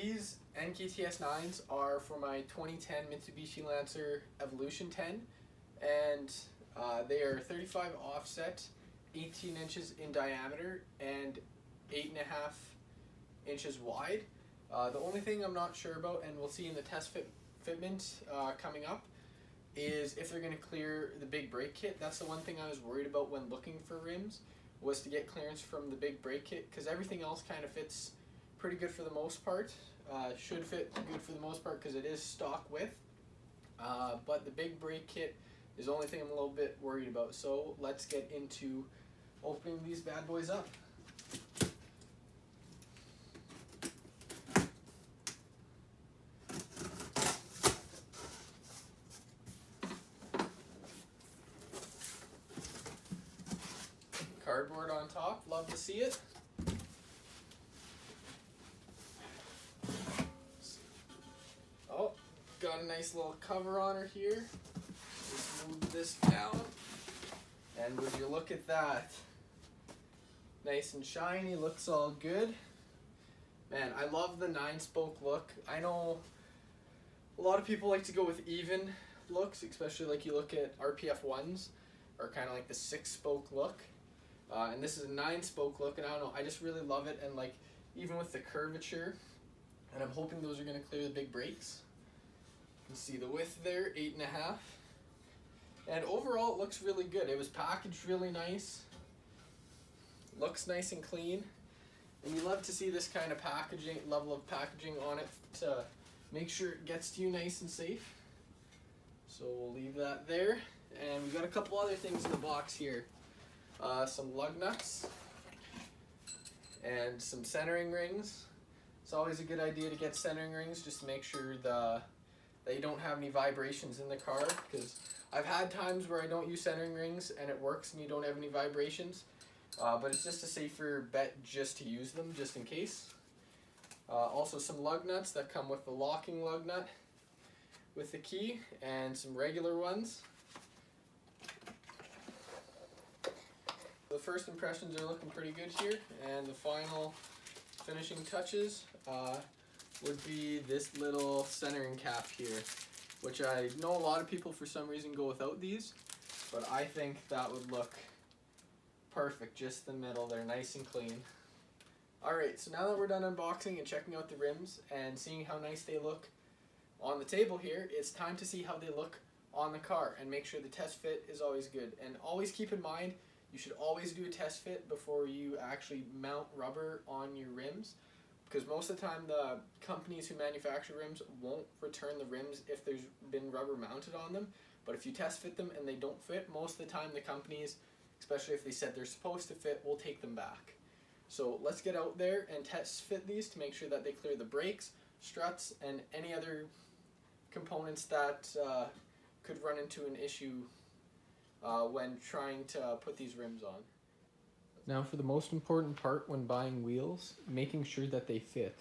These Enkei TS9s are for my 2010 Mitsubishi Lacer Evolution 10, and they are 35 offset, 18 inches in diameter, and 8.5 inches wide. The only thing I'm not sure about, and we'll see in the test fitment coming up, is if they're going to clear the big brake kit. That's the one thing I was worried about when looking for rims, was to get clearance from the big brake kit, because everything else kind of fits pretty good for the most part. Should fit good for the most part because it is stock width, but the big brake kit is the only thing I'm a little bit worried about. So let's get into opening these bad boys up. Cardboard on top, love to see it. Oh, got a nice little cover on her here. Just move this down, and would you look at that? Nice and shiny, looks all good. Man, I love the 9-spoke look. I know a lot of people like to go with even looks, especially like you look at RPF 1s, or kind of like the 6-spoke look. And this is a 9-spoke look, and I don't know, I just really love it. And like, even with the curvature, and I'm hoping those are going to clear the big brakes. You can see the width there, 8.5. And overall it looks really good. It was packaged really nice. Looks nice and clean. And you love to see this kind of packaging, level of packaging on it, to make sure it gets to you nice and safe. So we'll leave that there. And we've got a couple other things in the box here. Some lug nuts and some centering rings. It's always a good idea to get centering rings just to make sure that you don't have any vibrations in the car, because I've had times where I don't use centering rings and it works and you don't have any vibrations, but it's just a safer bet just to use them just in case. Also some lug nuts that come with the locking lug nut with the key, and some regular ones. The first impressions are looking pretty good here, and the final finishing touches would be this little centering cap here, which I know a lot of people for some reason go without these, but I think that would look perfect, just the middle there, nice and clean. Alright, so now that we're done unboxing and checking out the rims and seeing how nice they look on the table here, it's time to see how they look on the car and make sure the test fit is always good. And always keep in mind, you should always do a test fit before you actually mount rubber on your rims, because most of the time the companies who manufacture rims won't return the rims if there's been rubber mounted on them. But if you test fit them and they don't fit, most of the time the companies, especially if they said they're supposed to fit, will take them back. So let's get out there and test fit these to make sure that they clear the brakes, struts, and any other components that could run into an issue when trying to put these rims on. Now for the most important part when buying wheels, making sure that they fit.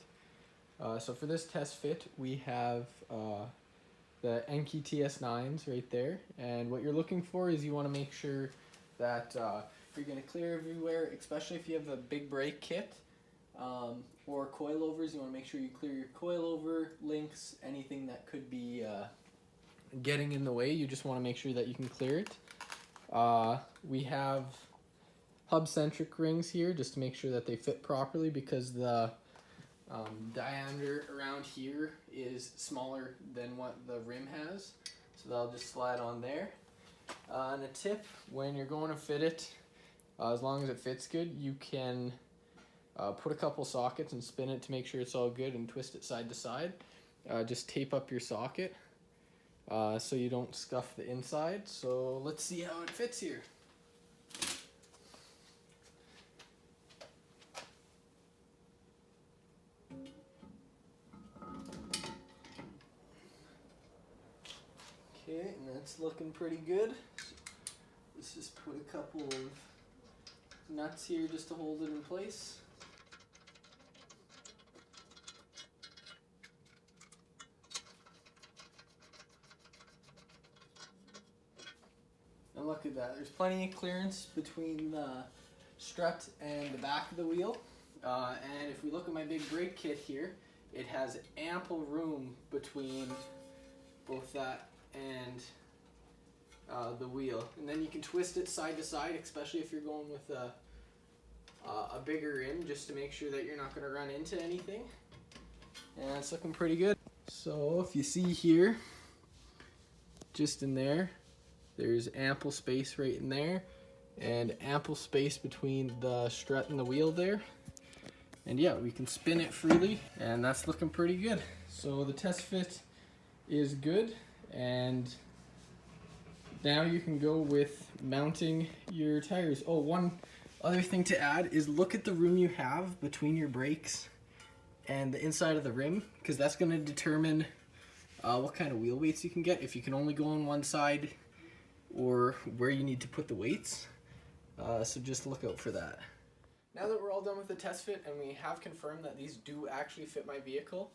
So for this test fit, we have the Enkei TS9s right there, and what you're looking for is you want to make sure that you're going to clear everywhere, especially if you have a big brake kit or coilovers. You want to make sure you clear your coilover links, anything that could be getting in the way. You just want to make sure that you can clear it. We have hub-centric rings here just to make sure that they fit properly, because the diameter around here is smaller than what the rim has, so they'll just slide on there. And a tip, when you're going to fit it, as long as it fits good, you can put a couple sockets and spin it to make sure it's all good, and twist it side to side. Just tape up your socket so you don't scuff the inside. So let's see how it fits here. Okay, and that's looking pretty good. Let's just put a couple of nuts here just to hold it in place. And look at that, there's plenty of clearance between the strut and the back of the wheel. And if we look at my big brake kit here, it has ample room between both that and the wheel. And then you can twist it side to side, especially if you're going with a bigger rim, just to make sure that you're not going to run into anything. And it's looking pretty good. So if you see here, just in there, there's ample space right in there, and ample space between the strut and the wheel there. And yeah, we can spin it freely, and that's looking pretty good. So the test fit is good, and now you can go with mounting your tires. Oh, one other thing to add is look at the room you have between your brakes and the inside of the rim, because that's going to determine what kind of wheel weights you can get, if you can only go on one side or where you need to put the weights. So just look out for that. Now that we're all done with the test fit and we have confirmed that these do actually fit my vehicle,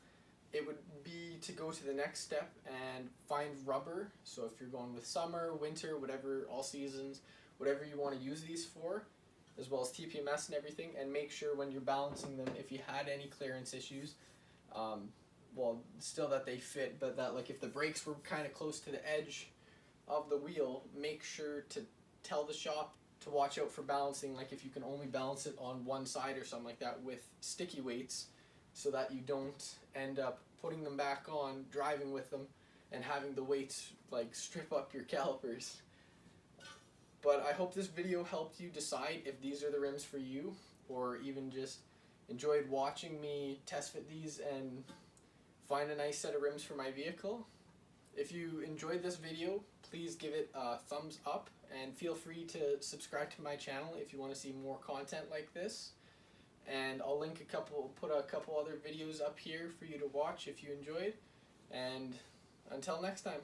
it would be to go to the next step and find rubber. So if you're going with summer, winter, whatever, all seasons, whatever you want to use these for, as well as TPMS and everything, and make sure when you're balancing them, if you had any clearance issues, well, still that they fit, but that like if the brakes were kind of close to the edge of the wheel, make sure to tell the shop to watch out for balancing, like if you can only balance it on one side or something like that with sticky weights, so that you don't end up putting them back on, driving with them, and having the weights like strip up your calipers. But I hope this video helped you decide if these are the rims for you, or even just enjoyed watching me test fit these and find a nice set of rims for my vehicle. If you enjoyed this video, please give it a thumbs up, and feel free to subscribe to my channel if you want to see more content like this. And I'll put a couple other videos up here for you to watch if you enjoyed. And until next time.